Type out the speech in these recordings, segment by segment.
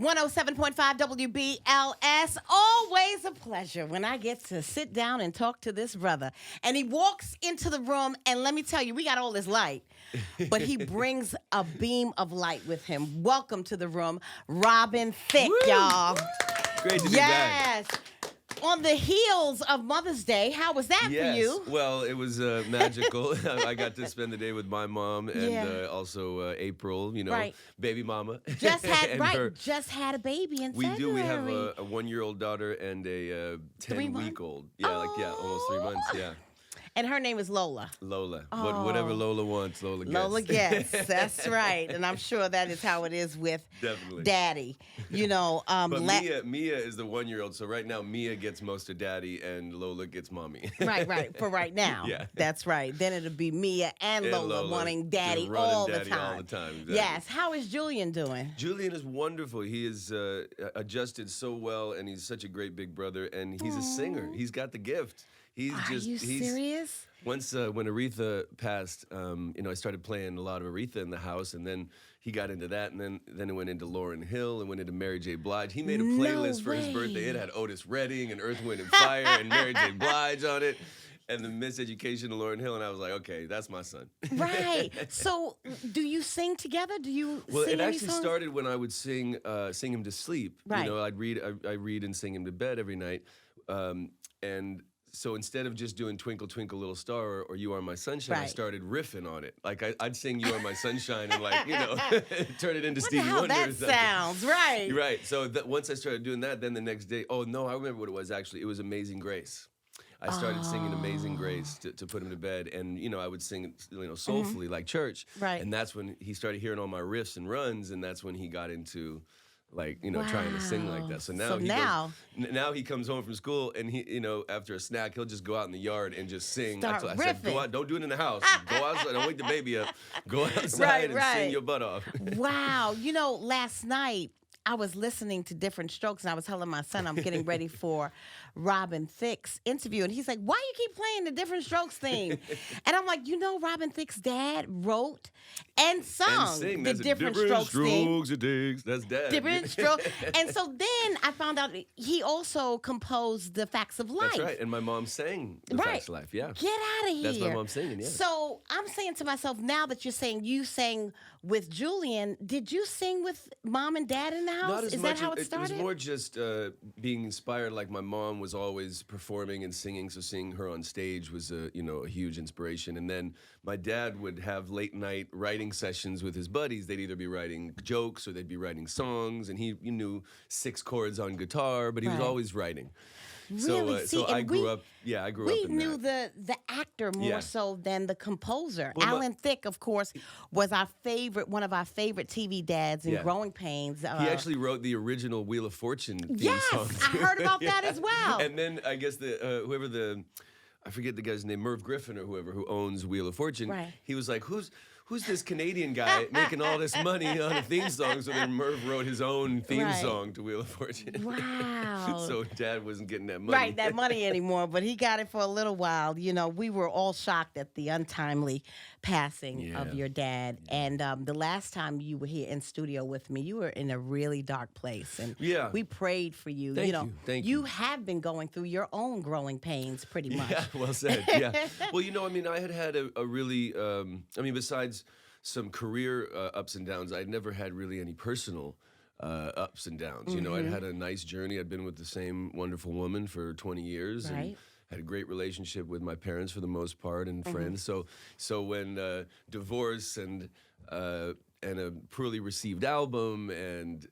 107.5 WBLS. Always a pleasure when I get to sit down and talk to this brother. And he walks into the room, and let me tell you, we got all this light, but he brings a beam of light with him. Welcome to the room, Robin Thicke, y'all. Great to be back. Yes. On the heels of Mother's Day, how was that for you? Well, it was magical. I got to spend the day with my mom and also April, baby mama. Just had just had a baby in February. We do. We have a 1-year-old daughter and a 10-week-old. Almost 3 months. Yeah. And her name is Lola. Lola. Whatever Lola wants, Lola gets. Lola gets. That's right. And I'm sure that is how it is with Daddy. But Mia is the 1-year-old, so right now Mia gets most of Daddy and Lola gets Mommy. Right. For right now. Yeah. That's right. Then it'll be Mia and Lola wanting Daddy all the time. Exactly. Yes. How is Julian doing? Julian is wonderful. He is adjusted so well, and he's such a great big brother, and he's a singer. He's got the gift. Are you serious? Once when Aretha passed, I started playing a lot of Aretha in the house, and then he got into that, and then it went into Lauryn Hill and went into Mary J. Blige. He made a playlist for his birthday. It had Otis Redding and Earth, Wind, and Fire and Mary J. Blige on it, and the Miseducation of Lauryn Hill, and I was like, okay, that's my son. Right. So, do you sing together? Do you Well, sing it any actually songs? started when I would sing him to sleep. Right. I'd read and sing him to bed every night, and so instead of just doing Twinkle, Twinkle, Little Star or You Are My Sunshine, I started riffing on it. Like, I'd sing You Are My Sunshine and, turn it into Stevie Wonder. How that sounds, right. Right. So once I started doing that, then the next day, I remember what it was actually. It was Amazing Grace. I started singing Amazing Grace to put him to bed. And, I would sing, soulfully like church. Right. And that's when he started hearing all my riffs and runs, and that's when he got into trying to sing like that. So now he comes home from school and he, after a snack, he'll just go out in the yard and just sing. Start I said, go out, don't do it in the house. Go outside, don't wake the baby up. Go outside and sing your butt off. Wow. Last night I was listening to Different Strokes, and I was telling my son I'm getting ready for Robin Thicke's interview, and he's like, why you keep playing the Different Strokes theme? And I'm like, Robin Thicke's dad wrote and sung the Different Strokes theme. That's Dad. Different Strokes. And so then I found out he also composed The Facts of Life. That's right, and my mom sang The Facts of Life, yeah. Get out of here. That's my mom singing, yeah. So I'm saying to myself, now that you're saying you sang with Julian, did you sing with Mom and Dad in the house? Not as Is much. that how it started? It was more just being inspired. Like my mom was always performing and singing, so seeing her on stage was a huge inspiration. And then my dad would have late night writing sessions with his buddies. They'd either be writing jokes or they'd be writing songs, and he knew 6 chords on guitar, but he was always writing. Really? So I grew up. Yeah, I grew up. We in knew that. the actor more so than the composer. Well, Alan Thicke, of course, was one of our favorite TV dads in Growing Pains. He actually wrote the original Wheel of Fortune theme song. Yes, I heard about that as well. And then I guess I forget the guy's name, Merv Griffin or whoever, who owns Wheel of Fortune. Right. He was like, who's this Canadian guy making all this money on a theme song? So then Merv wrote his own theme song to Wheel of Fortune. Wow. So Dad wasn't getting that money. Right, that money anymore, but he got it for a little while. We were all shocked at the untimely passing of your dad. And the last time you were here in studio with me, you were in a really dark place. And we prayed for you. Thank you have been going through your own growing pains pretty much. Yeah, well said, yeah. Well, I had a really, besides some career ups and downs, I'd never had really any personal ups and downs. I'd had a nice journey. I'd been with the same wonderful woman for 20 years. Right. And had a great relationship with my parents for the most part and friends. So when divorce and a poorly received album and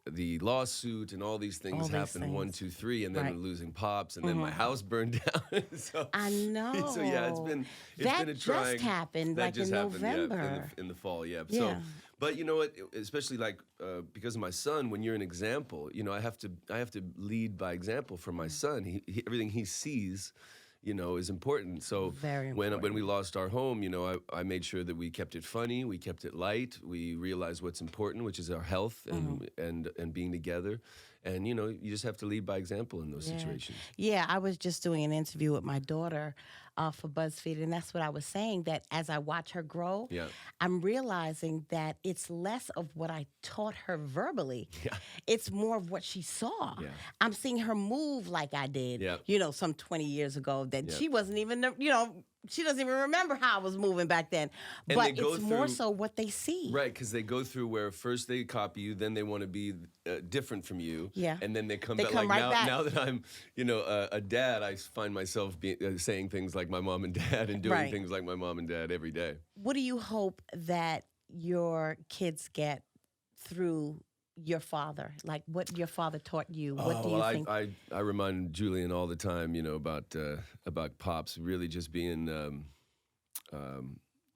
the lawsuit and all these things happened, 1, 2, 3, and then losing Pops, and then my house burned down. So I know. So yeah, it's been a trying. Just happened, that just happened, November. In the fall, yeah. So, but you know what? Especially because of my son, when you're an example, I have to lead by example for my son. Everything he sees, is important. So Very important. when we lost our home, I made sure that we kept it funny, we kept it light, we realized what's important, which is our health and being together. And, you just have to lead by example in those situations. Yeah, I was just doing an interview with my daughter for BuzzFeed, and that's what I was saying, that as I watch her grow, Yeah. I'm realizing that it's less of what I taught her verbally. Yeah. It's more of what she saw. Yeah. I'm seeing her move like I did, Yeah. some 20 years ago that Yeah. she wasn't even, she doesn't even remember how I was moving back then. And But it's more so what they see. Right, because they go through where first they copy you, then they want to be different from you. Yeah. And then they come They back. come right back. Now that I'm, a dad, I find myself saying things like my mom and dad and doing things like my mom and dad every day. What do you hope that your kids get through your father? Like what your father taught you? What do you think? I remind Julian all the time, about Pops really just being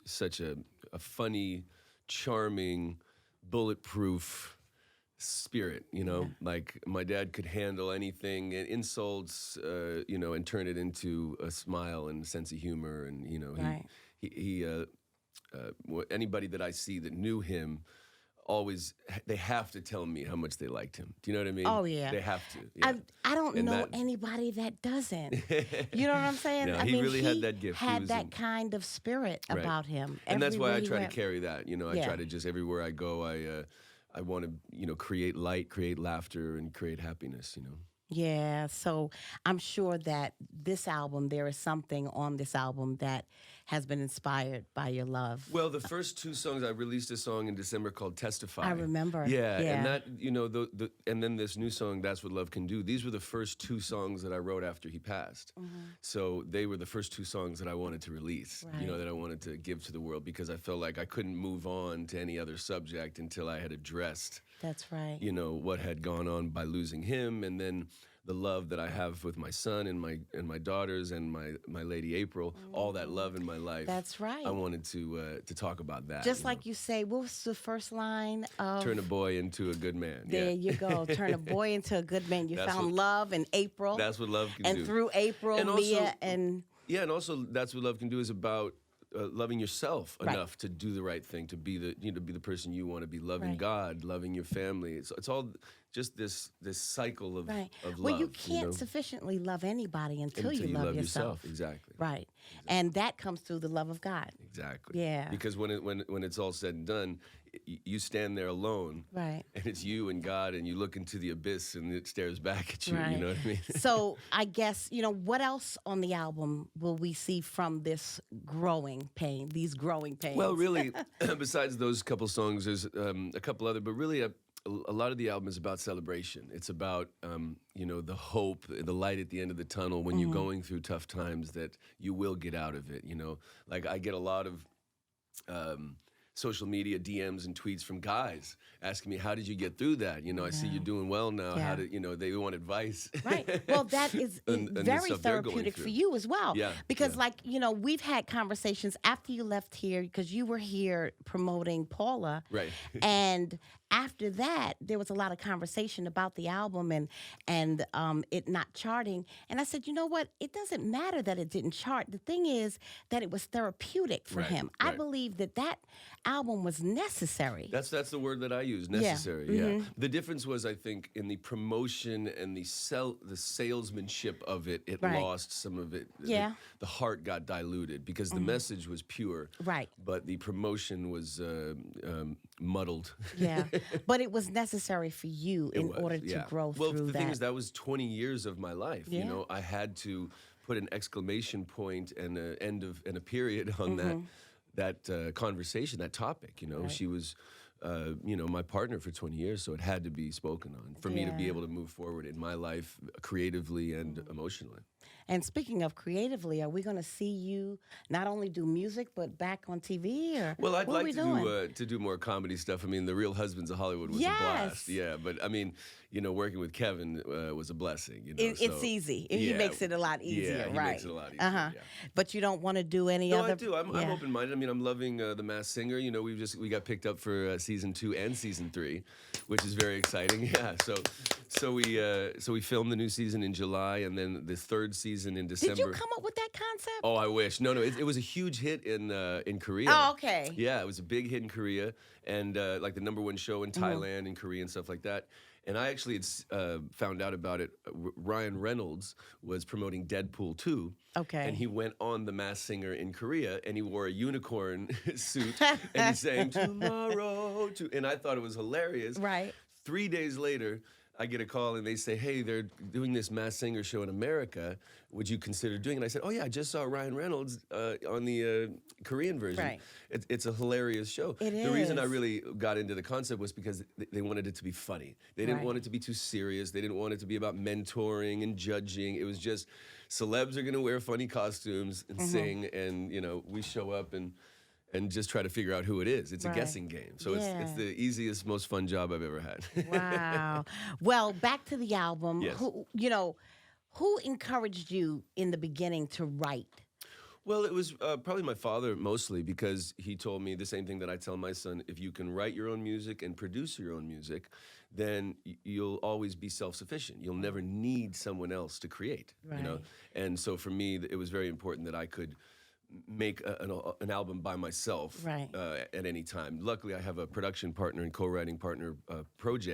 such a funny, charming, bulletproof spirit, like my dad could handle anything, and insults, and turn it into a smile and a sense of humor. And, anybody that I see that knew him, always, they have to tell me how much they liked him. Do you know what I mean? Oh, yeah. They have to. Yeah. I don't know anybody that doesn't. You know what I'm saying? No, I he mean, really had that gift. Had that kind of spirit about him. And that's why I Everywhere try he to carry that. I try to just, everywhere I go, I want to, create light, create laughter, and create happiness, Yeah, so I'm sure that this album, there is something on this album that has been inspired by your love. Well, the first two songs, I released a song in December called Testify. I remember. Yeah. And that, and then this new song, That's What Love Can Do. These were the first two songs that I wrote after he passed. So they were the first two songs that I wanted to release, that I wanted to give to the world, because I felt like I couldn't move on to any other subject until I had addressed, that's right, what had gone on by losing him, and then the love that I have with my son and my daughters and my lady April, all that love in my life. That's right. I wanted to talk about that. Just like you say, what was the first line of? Turn a boy into a good man. There you go. Turn a boy into a good man. You found love in April. That's what love can do. And through April, and Mia and... Yeah, and also That's What Love Can Do is about loving yourself enough to do the right thing, to be the person you want to be, loving God, loving your family. It's all just this cycle of love. Well, you can't sufficiently love anybody until you love yourself. Exactly. Right. And that comes through the love of God. Exactly. Yeah. Because when it's all said and done, you stand there alone, right? And it's you and God, and you look into the abyss, and it stares back at you. Right. You know what I mean? So I guess what else on the album will we see from this growing pain? These growing pains. Well, really, besides those couple songs, there's a couple other, but really a lot of the album is about celebration. It's about the hope, the light at the end of the tunnel when you're going through tough times, that you will get out of it. Like I get a lot of social media DMs and tweets from guys asking me, how did you get through that? I see you're doing well now. Yeah. How did, they want advice. Right. Well, that is very therapeutic for you as well. Yeah. Because we've had conversations after you left here, because you were here promoting Paula. Right. And after that, there was a lot of conversation about the album and it not charting. And I said, you know what? It doesn't matter that it didn't chart. The thing is that it was therapeutic for him. I believe that album was necessary. That's the word that I use, necessary. Yeah. The difference was, I think, in the promotion and the salesmanship of it. It lost some of it. Yeah. The heart got diluted because the message was pure. Right. But the promotion was muddled. Yeah. But it was necessary for you in order to grow through that. Well, the thing is, that was 20 years of my life. Yeah. I had to put an exclamation point and and a period on that conversation, that topic. Right. She was, my partner for 20 years, so it had to be spoken on for me to be able to move forward in my life creatively and emotionally. And speaking of creatively, are we going to see you not only do music but back on TV? Or well, I'd what like to do more comedy stuff. I mean, The Real Husbands of Hollywood was a blast. Yeah, but I mean, working with Kevin was a blessing. It's easy. He makes it a lot easier, he right? Makes it a lot easier. Yeah. But you don't want to do any other. No, I do. I'm open-minded. I mean, I'm loving The Masked Singer. We got picked up for season 2 and season 3, which is very exciting. Yeah. So we filmed the new season in July, and then the third season in December. Did you come up with that concept? Oh, I wish. No, it was a huge hit in Korea. Oh, okay. Yeah, it was a big hit in Korea, and like the #1 show in Thailand and Korea and stuff like that. And I actually had found out about it. Ryan Reynolds was promoting Deadpool 2. Okay. And he went on The Masked Singer in Korea, and he wore a unicorn suit, and he sang "Tomorrow," and I thought it was hilarious. Right. 3 days later, I get a call and they say, "Hey, they're doing this Masked Singer show in America. Would you consider doing it?" And I said, "Oh yeah, I just saw Ryan Reynolds on the Korean version. Right. It's a hilarious show." It The reason I is. really got into the concept was because they wanted it to be funny. They didn't Right. want it to be too serious. They didn't want it to be about mentoring and judging. It was just celebs are gonna wear funny costumes and sing, and we show up and just try to figure out who it is. It's Right. a guessing game. So it's Yeah. the easiest, most fun job I've ever had. Wow. Well, back to the album. Yes. Who encouraged you in the beginning to write? Well, it was probably my father mostly, because he told me the same thing that I tell my son: if you can write your own music and produce your own music, then you'll always be self-sufficient. You'll never need someone else to create. Right. And so for me, it was very important that I could make an album by myself Right. at any time. Luckily, I have a production partner and co-writing partner, Proj,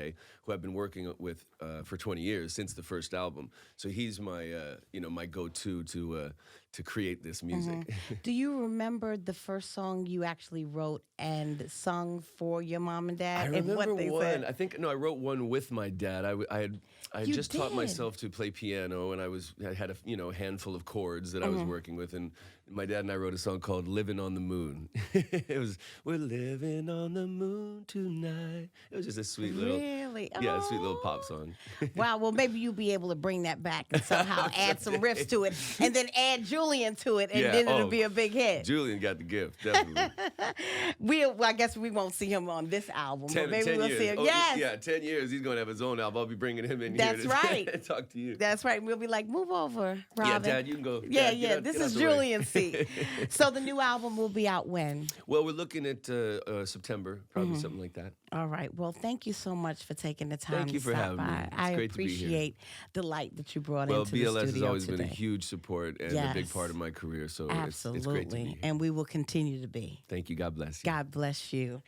who I've been working with for 20 years, since the first album. So he's my my go-to to create this music. Do you remember the first song you actually wrote and sung for your mom and dad? I and remember what they one. said? I think I wrote one with my dad. I had You just taught did? myself to play piano, and I had a handful of chords that I was working with, and my dad and I wrote a song called "Living on the Moon." It was, "We're living on the moon tonight." It was just a sweet little, Really? a sweet little pop song. Wow. Well, maybe you'll be able to bring that back and somehow add some riffs to it, and then add Julian to it, and Yeah, then it'll oh, be a big hit. Julian got the gift, definitely. I guess we won't see him on this album, but maybe 10 we'll years. see him. Oh, Yes. Yeah, 10 years. He's going to have his own album. I'll be bringing him in That's here right. to talk to you. That's right. We'll be like, move over, Robin. Yeah, Dad, you can go. Yeah, Dad, yeah. get out- This get out is the way. Julian's seat. So the new album will be out when? Well, we're looking at September, probably something like that. All right. Well, thank you so much for taking the time Thank you to for stop having me. by. It's I great to be here. appreciate the light that you brought Well, into the BLS studio has always today. been a huge support and a big part of my career, so Absolutely. it's great to be here. And we will continue to be. Thank you. God bless you. God bless you.